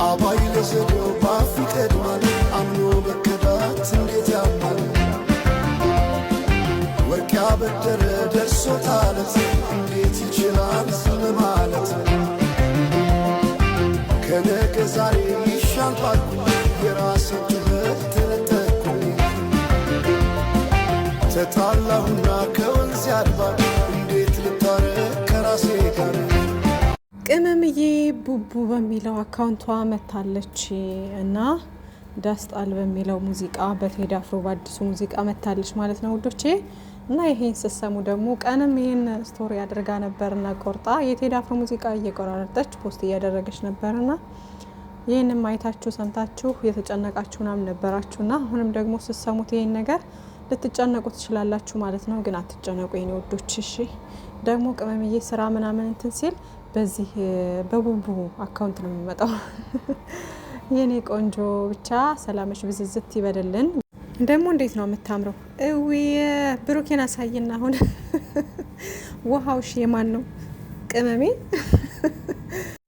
አባይ ለዘዴው ባፍ ይቀድማል አምኖ መከዳት እንዴት ያማል ወርቅ ያበደረ ደርሶታለት እንዴት ይችላል ዝም ማለት ከነገ ዛሬ ይሻል ባልኩ የራሴን ጩኸት ተነጠቅኩኝ ተጣላሁና ከወንዝ ያድባል እንዴት ልታረቅ ከራሴ ጋር ቅመምዬ ቡቡ በሚለው አካውንቷ መታለች እና ዳስጣል በሚለው ሙዚቃ በቴዲ አፍሮ በአዲሱ ሙዚቃ መታለች ማለት ነው ውዶቼ። እና ይሄን ስሰሙ ደግሞ ቀንም ይሄን ስቶሪ አድርጋ ነበርና ቆርጣ የቴዲ አፍሮ ሙዚቃ እየቆራረጠች ፖስት እያደረገች ነበርና ይሄንን ማይታችሁ ሰምታችሁ የተጨነቃችሁ ናም ነበራችሁና አሁንም ደግሞ ስሰሙት ይሄን ነገር ልትጨነቁ ትችላላችሁ ማለት ነው። ግን አትጨነቁ የኔ ውዶች እሺ። ደግሞ ቅመምዬ ስራ ምናምን እንትን ሲል በዚህ በቡቡ አካውንት ነው የሚመጣው። የኔ ቆንጆ ብቻ ሰላምሽ ብዝዝት ይበደልን። ደግሞ እንዴት ነው የምታምረው? እዊ ብሩኬን አሳይና አሁን ውሃውሽ የማን ነው? ቅመሜ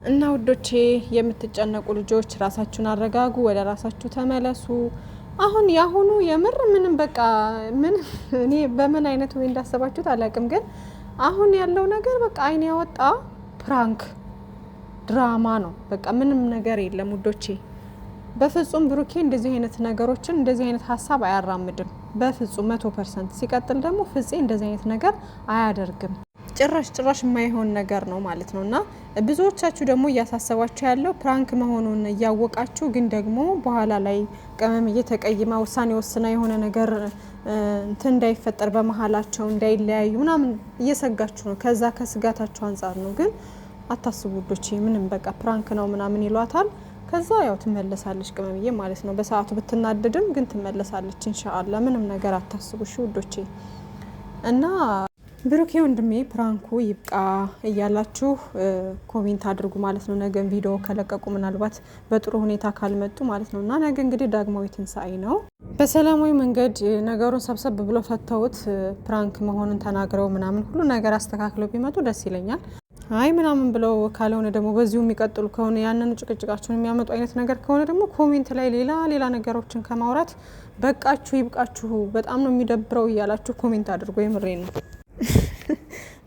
እና ውዶቼ የምትጨነቁ ልጆች ራሳችሁን አረጋጉ፣ ወደ ራሳችሁ ተመለሱ። አሁን ያሁኑ የምር ምንም በቃ ምን እኔ በምን አይነት ወይ እንዳሰባችሁት አላቅም፣ ግን አሁን ያለው ነገር በቃ አይን ያወጣ ፕራንክ ድራማ ነው። በቃ ምንም ነገር የለም ውዶቼ። በፍጹም ብሩኬ እንደዚህ አይነት ነገሮችን እንደዚህ አይነት ሀሳብ አያራምድም በፍጹም 100%። ሲቀጥል ደግሞ ፍፄ እንደዚህ አይነት ነገር አያደርግም። ጭራሽ የማይሆን ነገር ነው ማለት ነውና ብዙዎቻችሁ ደግሞ እያሳሰባችሁ ያለው ፕራንክ መሆኑን እያወቃችሁ ግን ደግሞ በኋላ ላይ ቅመም እየተቀይማ ውሳኔ ወስና የሆነ ነገር እንትን እንዳይፈጠር በመሃላቸው እንዳይለያዩ ምናምን እየሰጋችሁ ነው። ከዛ ከስጋታችሁ አንጻር ነው። ግን አታስቡ ውዶቼ፣ ምንም በቃ ፕራንክ ነው ምናምን ይሏታል። ከዛ ያው ትመለሳለች ቅመምዬ ማለት ነው። በሰዓቱ ብትናደድም ግን ትመለሳለች ኢንሻአላህ። ምንም ነገር አታስቡ እሺ ውዶቼ። እና ብሩኬ ወንድሜ ፕራንኩ ይብቃ እያላችሁ ኮሜንት አድርጉ ማለት ነው። ነገ ቪዲዮ ከለቀቁ ምናልባት በጥሩ ሁኔታ ካልመጡ ማለት ነው። እና ነገ እንግዲህ ዳግማዊ ትንሳኤ ነው። በሰላማዊ መንገድ ነገሩን ሰብሰብ ብሎ ፈተውት ፕራንክ መሆኑን ተናግረው ምናምን ሁሉ ነገር አስተካክለው ቢመጡ ደስ ይለኛል። አይ ምናምን ብለው ካልሆነ ደግሞ በዚሁ የሚቀጥሉ ከሆነ ያንን ጭቅጭቃቸውን የሚያመጡ አይነት ነገር ከሆነ ደግሞ ኮሜንት ላይ ሌላ ነገሮችን ከማውራት በቃችሁ ይብቃችሁ፣ በጣም ነው የሚደብረው እያላችሁ ኮሜንት አድርጎ የምሬ ነው።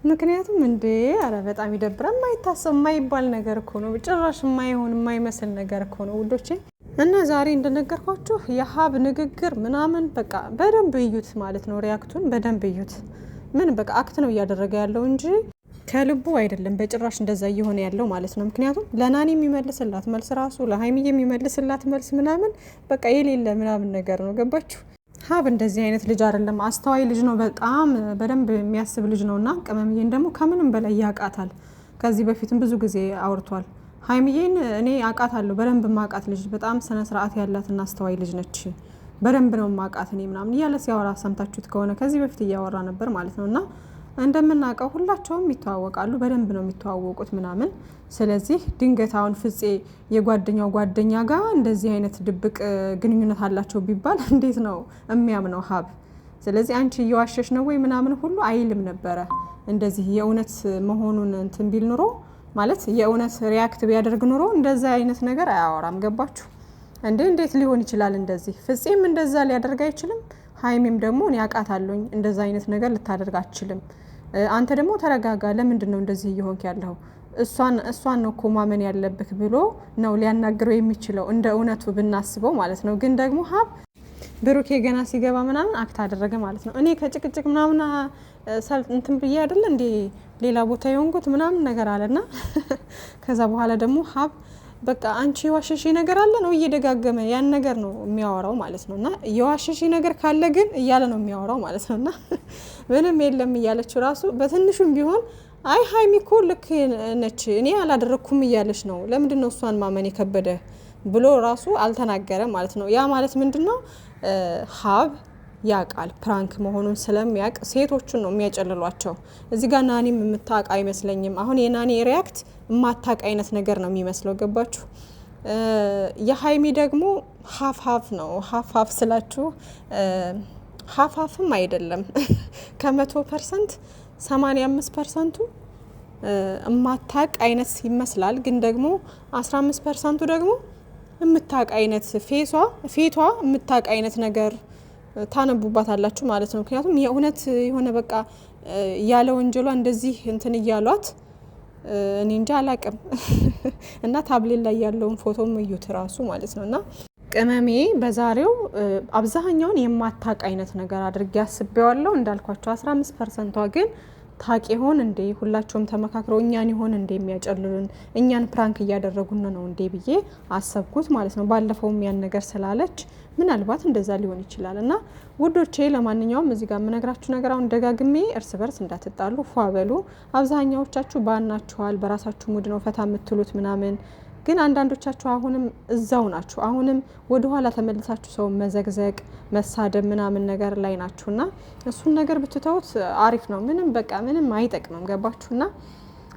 ምክንያቱም እንዴ አረ በጣም ይደብራል። የማይታሰብ የማይባል ነገር እኮ ነው። ጭራሽ የማይሆን የማይመስል ነገር እኮ ነው ውዶቼ። እና ዛሬ እንደነገርኳችሁ የሀብ ንግግር ምናምን በቃ በደንብ እዩት ማለት ነው። ሪያክቱን በደንብ እዩት። ምን በቃ አክት ነው እያደረገ ያለው እንጂ ከልቡ አይደለም በጭራሽ እንደዛ እየሆነ ያለው ማለት ነው። ምክንያቱም ለናኒ የሚመልስላት መልስ ራሱ ለሀይሚዬ የሚመልስላት መልስ ምናምን በቃ የሌለ ምናምን ነገር ነው። ገባችሁ? ሀብ እንደዚህ አይነት ልጅ አይደለም። አስተዋይ ልጅ ነው። በጣም በደንብ የሚያስብ ልጅ ነውና ቅመምዬን ደግሞ ከምንም በላይ ያቃታል። ከዚህ በፊትም ብዙ ጊዜ አውርቷል። ሀይሚዬን እኔ አቃታለሁ በደንብ ማቃት ልጅ፣ በጣም ስነ ስርዓት ያላትና አስተዋይ ልጅ ነች። በደንብ ነው ማቃት እኔ ምናምን እያለ ሲያወራ ሰምታችሁት ከሆነ ከዚህ በፊት እያወራ ነበር ማለት ነውና እንደምናውቀው ሁላቸውም ይተዋወቃሉ። በደንብ ነው የሚተዋወቁት ምናምን። ስለዚህ ድንገት አሁን ፍፄ የጓደኛው ጓደኛ ጋር እንደዚህ አይነት ድብቅ ግንኙነት አላቸው ቢባል እንዴት ነው የሚያምነው ሀብ? ስለዚህ አንቺ እየዋሸሽ ነው ወይ ምናምን ሁሉ አይልም ነበረ። እንደዚህ የእውነት መሆኑን እንትን ቢል ኑሮ ማለት የእውነት ሪያክት ቢያደርግ ኑሮ እንደዛ አይነት ነገር አያወራም። ገባችሁ እንዴት ሊሆን ይችላል እንደዚህ? ፍፄም እንደዛ ሊያደርግ አይችልም። ሀይሚም ደግሞ እኔ አውቃታለሁኝ እንደዛ አይነት ነገር ልታደርግ አትችልም። አንተ ደግሞ ተረጋጋ፣ ለምንድን ነው እንደዚህ እየሆንክ ያለው? እሷን ነው እኮ ማመን ያለብህ ብሎ ነው ሊያናግረው የሚችለው እንደ እውነቱ ብናስበው ማለት ነው። ግን ደግሞ ሀብ ብሩኬ ገና ሲገባ ምናምን አክት አደረገ ማለት ነው። እኔ ከጭቅጭቅ ምናምን እንትን ብዬ አይደለ እንዴ ሌላ ቦታ የሆንኩት ምናምን ነገር አለና ከዛ በኋላ ደግሞ ሀብ በቃ አንቺ የዋሸሽ ነገር አለ ነው እየደጋገመ ያን ነገር ነው የሚያወራው ማለት ነውና የዋሸሽ ነገር ካለ ግን እያለ ነው የሚያወራው ማለት ነውና ምንም የለም እያለች ራሱ በትንሹም ቢሆን አይ ሀይሚ እኮ ልክ ነች እኔ አላደረኩም እያለች ነው፣ ለምንድነው እሷን ማመን የከበደ ብሎ ራሱ አልተናገረ ማለት ነው። ያ ማለት ምንድነው ሀብ ያቃል ፕራንክ መሆኑን ስለሚያቅ ሴቶቹን ነው የሚያጨልሏቸው። እዚህ ጋር ናኒም የምታውቅ አይመስለኝም። አሁን የናኒ ሪያክት የማታውቅ አይነት ነገር ነው የሚመስለው። ገባችሁ? የሀይሚ ደግሞ ሀፍ ነው። ሀፍ ስላችሁ ሀፍም አይደለም ከ100% 85%ቱ እማታቅ አይነት ይመስላል፣ ግን ደግሞ 15% ደግሞ እምታቅ አይነት ፊቷ እምታቅ አይነት ነገር ታነቡባታላችሁ ማለት ነው። ምክንያቱም የእውነት የሆነ በቃ ያለ ወንጀሏ እንደዚህ እንትን እያሏት እኔ እንጃ አላቅም። እና ታብሌት ላይ ያለውን ፎቶም እዩት ራሱ ማለት ነውና ቅመሜ በዛሬው አብዛኛውን የማታቅ አይነት ነገር አድርጌ አስቤዋለሁ። እንዳልኳቸው 15%ቷ ግን ታቂ ሆን እንዴ ሁላቸውም ተመካክረው እኛን ይሆን እንዴ የሚያጨልሉን እኛን ፕራንክ እያደረጉን ነው እንዴ ብዬ አሰብኩት ማለት ነው። ባለፈውም ያን ነገር ስላለች ምናልባት እንደዛ ሊሆን ይችላል። እና ውዶቼ ለማንኛውም እዚህ ጋር የምነግራችሁ ነገር አሁን ደጋግሜ እርስ በርስ እንዳትጣሉ ፏ በሉ። አብዛኛዎቻችሁ ባናችኋል፣ በራሳችሁ ሙድ ነው ፈታ የምትሉት ምናምን፣ ግን አንዳንዶቻችሁ አሁንም እዛው ናችሁ። አሁንም ወደ ኋላ ተመልሳችሁ ሰው መዘግዘግ መሳደብ ምናምን ነገር ላይ ናችሁና እሱን ነገር ብትተውት አሪፍ ነው። ምንም በቃ ምንም አይጠቅምም። ገባችሁና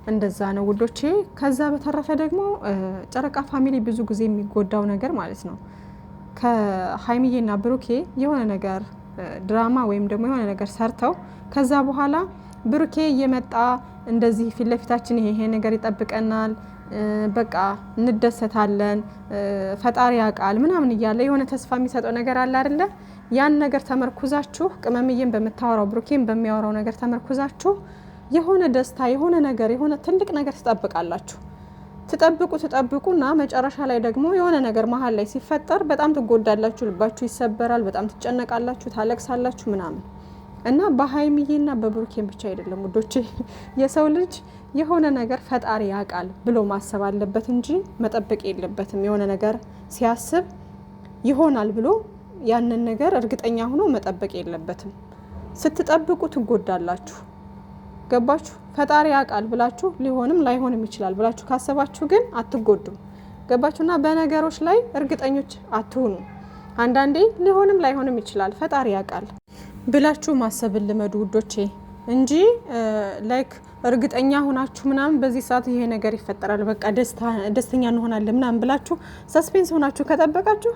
እንደዛ ነው ውዶቼ። ከዛ በተረፈ ደግሞ ጨረቃ ፋሚሊ ብዙ ጊዜ የሚጎዳው ነገር ማለት ነው ከሀይሚዬና ብሩኬ የሆነ ነገር ድራማ ወይም ደግሞ የሆነ ነገር ሰርተው ከዛ በኋላ ብሩኬ እየመጣ እንደዚህ ፊት ለፊታችን ይሄ ነገር ይጠብቀናል፣ በቃ እንደሰታለን፣ ፈጣሪ ያውቃል ምናምን እያለ የሆነ ተስፋ የሚሰጠው ነገር አለ አይደለ? ያን ነገር ተመርኩዛችሁ ቅመምዬን በመታወራው ብሩኬን በሚያወራው ነገር ተመርኩዛችሁ የሆነ ደስታ የሆነ ነገር የሆነ ትልቅ ነገር ትጠብቃላችሁ። ትጠብቁና መጨረሻ ላይ ደግሞ የሆነ ነገር መሀል ላይ ሲፈጠር በጣም ትጎዳላችሁ፣ ልባችሁ ይሰበራል፣ በጣም ትጨነቃላችሁ፣ ታለቅሳላችሁ ምናምን እና በሀይሚዬና በብሩኬን ብቻ አይደለም ውዶቼ። የሰው ልጅ የሆነ ነገር ፈጣሪ ያውቃል ብሎ ማሰብ አለበት እንጂ መጠበቅ የለበትም። የሆነ ነገር ሲያስብ ይሆናል ብሎ ያንን ነገር እርግጠኛ ሆኖ መጠበቅ የለበትም። ስትጠብቁ ትጎዳላችሁ። ገባችሁ? ፈጣሪ ያውቃል ብላችሁ ሊሆንም ላይሆንም ይችላል ብላችሁ ካሰባችሁ ግን አትጎዱም። ገባችሁና በነገሮች ላይ እርግጠኞች አትሁኑ። አንዳንዴ ሊሆንም ላይሆንም ይችላል ፈጣሪ ያውቃል ብላችሁ ማሰብን ልመዱ ውዶቼ እንጂ ላይክ እርግጠኛ ሆናችሁ ምናምን በዚህ ሰዓት ይሄ ነገር ይፈጠራል በቃ ደስተኛ እንሆናለን ምናምን ብላችሁ ሰስፔንስ ሆናችሁ ከጠበቃችሁ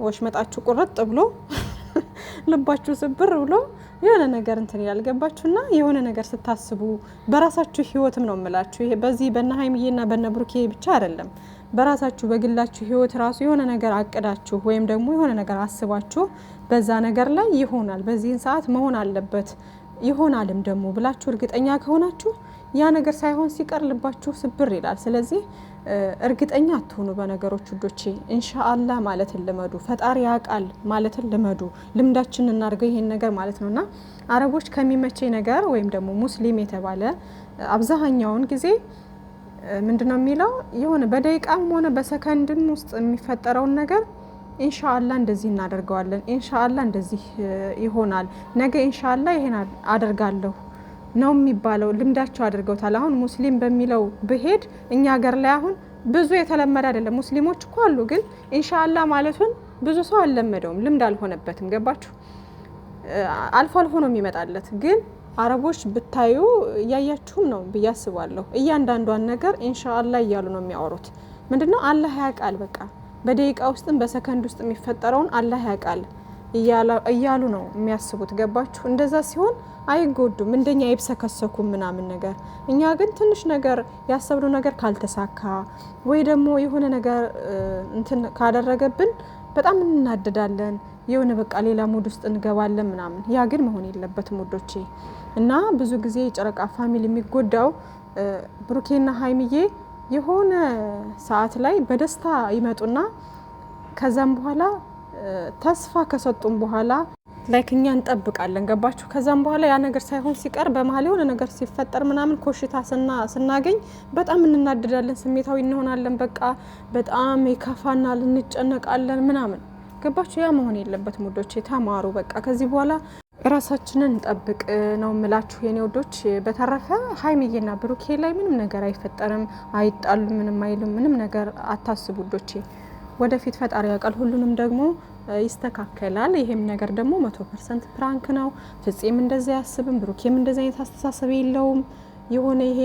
ወሽመጣችሁ ቁርጥ ብሎ ልባችሁ ስብር ብሎ የሆነ ነገር እንትን ይላል። ገባችሁና የሆነ ነገር ስታስቡ በራሳችሁ ህይወትም ነው የምላችሁ። ይሄ በዚህ በእነ ሀይሚዬና በእነ ብሩኬ ብቻ አይደለም፣ በራሳችሁ በግላችሁ ህይወት ራሱ የሆነ ነገር አቅዳችሁ ወይም ደግሞ የሆነ ነገር አስባችሁ በዛ ነገር ላይ ይሆናል በዚህን ሰዓት መሆን አለበት ይሆናልም ደግሞ ብላችሁ እርግጠኛ ከሆናችሁ ያ ነገር ሳይሆን ሲቀር ልባችሁ ስብር ይላል። ስለዚህ እርግጠኛ አትሆኑ በነገሮች ውዶቼ። ኢንሻአላህ ማለትን ልመዱ፣ ፈጣሪ ያውቃል ማለትን ልመዱ። ልምዳችን እናድርገው ይሄን ነገር ማለት ነውና አረቦች ከሚመቸኝ ነገር ወይም ደግሞ ሙስሊም የተባለ አብዛኛውን ጊዜ ምንድነው የሚለው የሆነ በደቂቃም ሆነ በሰከንድም ውስጥ የሚፈጠረውን ነገር ኢንሻአላህ እንደዚህ እናደርገዋለን፣ ኢንሻአላህ እንደዚህ ይሆናል፣ ነገ ኢንሻአላህ ይሄን አደርጋለሁ ነው የሚባለው። ልምዳቸው አድርገውታል። አሁን ሙስሊም በሚለው ብሄድ እኛ ሀገር ላይ አሁን ብዙ የተለመደ አይደለም። ሙስሊሞች እኮ አሉ፣ ግን ኢንሻአላህ ማለቱን ብዙ ሰው አልለመደውም፣ ልምድ አልሆነበትም። ገባችሁ? አልፎ አልፎ ነው የሚመጣለት። ግን አረቦች ብታዩ እያያችሁም ነው ብዬ አስባለሁ። እያንዳንዷን ነገር ኢንሻአላህ እያሉ ነው የሚያወሩት። ምንድነው አላህ ያውቃል፣ በቃ በደቂቃ ውስጥም በሰከንድ ውስጥ የሚፈጠረውን አላህ ያውቃል እያሉ ነው የሚያስቡት። ገባችሁ? እንደዛ ሲሆን አይጎዱም፣ እንደኛ ይብሰከሰኩም ምናምን ነገር። እኛ ግን ትንሽ ነገር ያሰብነው ነገር ካልተሳካ ወይ ደግሞ የሆነ ነገር እንትን ካደረገብን በጣም እናደዳለን፣ የሆነ በቃ ሌላ ሙድ ውስጥ እንገባለን ምናምን። ያ ግን መሆን የለበትም ውዶቼ። እና ብዙ ጊዜ ጨረቃ ፋሚሊ የሚጎዳው ብሩኬና ሀይሚዬ የሆነ ሰዓት ላይ በደስታ ይመጡና ከዛም በኋላ ተስፋ ከሰጡን በኋላ ላይክ እኛ እንጠብቃለን። ገባችሁ? ከዛም በኋላ ያ ነገር ሳይሆን ሲቀር በመሀል የሆነ ነገር ሲፈጠር ምናምን ኮሽታ ስናገኝ በጣም እንናደዳለን፣ ስሜታዊ እንሆናለን፣ በቃ በጣም ይከፋናል፣ እንጨነቃለን ምናምን። ገባችሁ? ያ መሆን የለበትም ውዶቼ። ተማሩ በቃ ከዚህ በኋላ ራሳችንን እንጠብቅ ነው የምላችሁ የኔ ውዶች። በተረፈ ሀይሚዬና ብሩኬ ላይ ምንም ነገር አይፈጠርም፣ አይጣሉ፣ ምንም አይሉም፣ ምንም ነገር አታስቡ ውዶቼ። ወደፊት ፈጣሪ ያውቃል፣ ሁሉንም ደግሞ ይስተካከላል። ይሄም ነገር ደግሞ 100% ፕራንክ ነው። ፍፄም እንደዛ ያስብም፣ ብሩኬም እንደዛ አይነት አስተሳሰብ የለውም። የሆነ ይሄ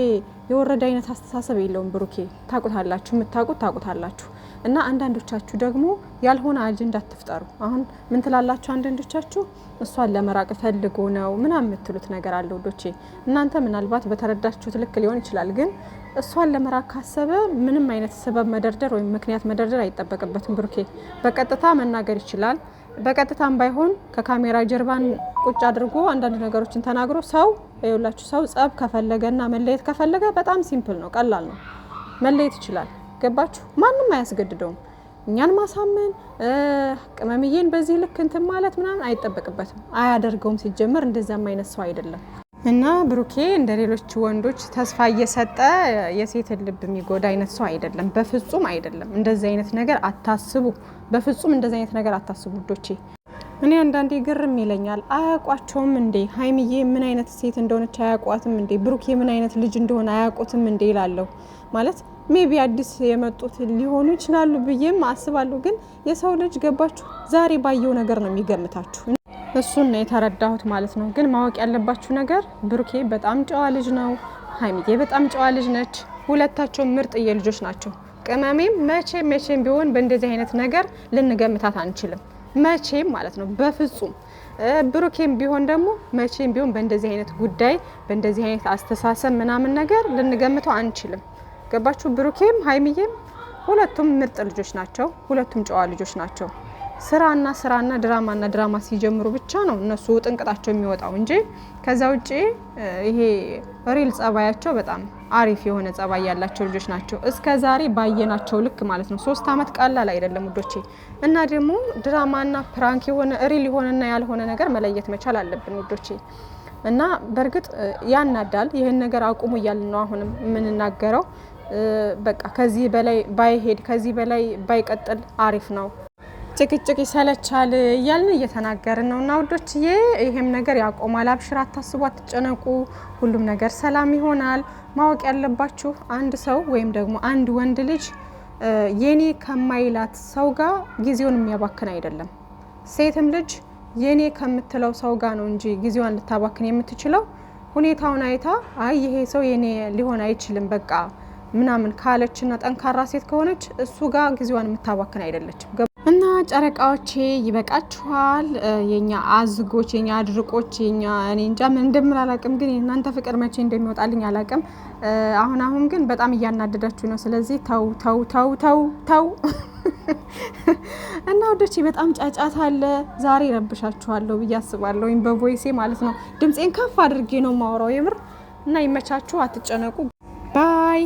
የወረደ አይነት አስተሳሰብ የለውም ብሩኬ። ታቁታላችሁ፣ የምታቁት ታቁታላችሁ። እና አንዳንዶቻችሁ ደግሞ ያልሆነ አጀንዳ አትፍጠሩ። አሁን ምን ትላላችሁ አንዳንዶቻችሁ እሷን ለመራቅ ፈልጎ ነው ምናምን የምትሉት ነገር አለ ውዶቼ። እናንተ ምናልባት በተረዳችሁት ልክ ሊሆን ይችላል፣ ግን እሷን ለመራቅ ካሰበ ምንም አይነት ሰበብ መደርደር ወይም ምክንያት መደርደር አይጠበቅበትም። ብሩኬ በቀጥታ መናገር ይችላል። በቀጥታም ባይሆን ከካሜራ ጀርባን ቁጭ አድርጎ አንዳንድ ነገሮችን ተናግሮ ሰው ይኸውላችሁ፣ ሰው ጸብ ከፈለገና መለየት ከፈለገ በጣም ሲምፕል ነው፣ ቀላል ነው፣ መለየት ይችላል። ገባችሁ? ማንም አያስገድደውም። እኛን ማሳመን ቅመምዬን በዚህ ልክ እንትን ማለት ምናምን አይጠበቅበትም፣ አያደርገውም። ሲጀመር እንደዛም አይነት ሰው አይደለም። እና ብሩኬ እንደ ሌሎች ወንዶች ተስፋ እየሰጠ የሴትን ልብ የሚጎዳ አይነት ሰው አይደለም፣ በፍጹም አይደለም። እንደዚህ አይነት ነገር አታስቡ፣ በፍጹም እንደዚህ አይነት ነገር አታስቡ ውዶቼ። እኔ አንዳንዴ ግርም ይለኛል። አያውቋቸውም እንዴ? ሀይሚዬ ምን አይነት ሴት እንደሆነች አያውቋትም እንዴ? ብሩኬ ምን አይነት ልጅ እንደሆነ አያውቁትም እንዴ ይላለሁ። ማለት ሜቢ አዲስ የመጡት ሊሆኑ ይችላሉ ብዬም አስባለሁ። ግን የሰው ልጅ ገባችሁ፣ ዛሬ ባየው ነገር ነው የሚገምታችሁ። እሱን ነው የተረዳሁት ማለት ነው። ግን ማወቅ ያለባችሁ ነገር ብሩኬ በጣም ጨዋ ልጅ ነው፣ ሀይሚዬ በጣም ጨዋ ልጅ ነች። ሁለታቸው ምርጥዬ ልጆች ናቸው። ቅመሜም መቼም ቢሆን በእንደዚህ አይነት ነገር ልንገምታት አንችልም፣ መቼም ማለት ነው፣ በፍጹም። ብሩኬም ቢሆን ደግሞ መቼም ቢሆን በእንደዚህ አይነት ጉዳይ በእንደዚህ አይነት አስተሳሰብ ምናምን ነገር ልንገምተው አንችልም። ገባችሁ? ብሩኬም ሀይሚዬም ሁለቱም ምርጥ ልጆች ናቸው፣ ሁለቱም ጨዋ ልጆች ናቸው። ስራና ድራማ ሲጀምሩ ብቻ ነው እነሱ ጥንቅጣቸው የሚወጣው እንጂ ከዛ ውጪ ይሄ ሪል ጸባያቸው በጣም አሪፍ የሆነ ጸባይ ያላቸው ልጆች ናቸው። እስከ ዛሬ ባየናቸው ልክ ማለት ነው። 3 አመት ቀላል አይደለም ውዶቼ። እና ደግሞ ድራማና ፕራንክ የሆነ ሪል የሆነና ያልሆነ ነገር መለየት መቻል አለብን ውዶቼ። እና በእርግጥ ያናዳል። ይሄን ነገር አቁሙ እያልን ነው አሁንም የምንናገረው። በቃ ከዚህ በላይ ባይሄድ ከዚህ በላይ ባይቀጥል አሪፍ ነው። ጭቅጭቅ ይሰለቻል እያልን እየተናገርን ነው። እና ውዶችዬ ይሄም ነገር ያቆማል። አብሽር፣ አታስቡ፣ አትጨነቁ። ሁሉም ነገር ሰላም ይሆናል። ማወቅ ያለባችሁ አንድ ሰው ወይም ደግሞ አንድ ወንድ ልጅ የኔ ከማይላት ሰው ጋር ጊዜውን የሚያባክን አይደለም። ሴትም ልጅ የኔ ከምትለው ሰው ጋር ነው እንጂ ጊዜዋን ልታባክን የምትችለው ሁኔታውን አይታ አይ ይሄ ሰው የኔ ሊሆን አይችልም በቃ ምናምን ካለችና ጠንካራ ሴት ከሆነች እሱ ጋር ጊዜዋን የምታባክን አይደለችም። እና ጨረቃዎቼ ይበቃችኋል። የኛ አዝጎች፣ የኛ አድርቆች፣ የኛ እኔ እንጃ ምን እንደምላላቅም፣ ግን እናንተ ፍቅር መቼ እንደሚወጣልኝ አላቅም። አሁን ግን በጣም እያናደዳችሁ ነው። ስለዚህ ተው እና ወዶቼ በጣም ጫጫታ አለ ዛሬ። ረብሻችኋለሁ ብዬ አስባለሁ፣ ወይም በቮይሴ ማለት ነው። ድምጼን ከፍ አድርጌ ነው ማወራው የምር። እና ይመቻችሁ፣ አትጨነቁ። ባይ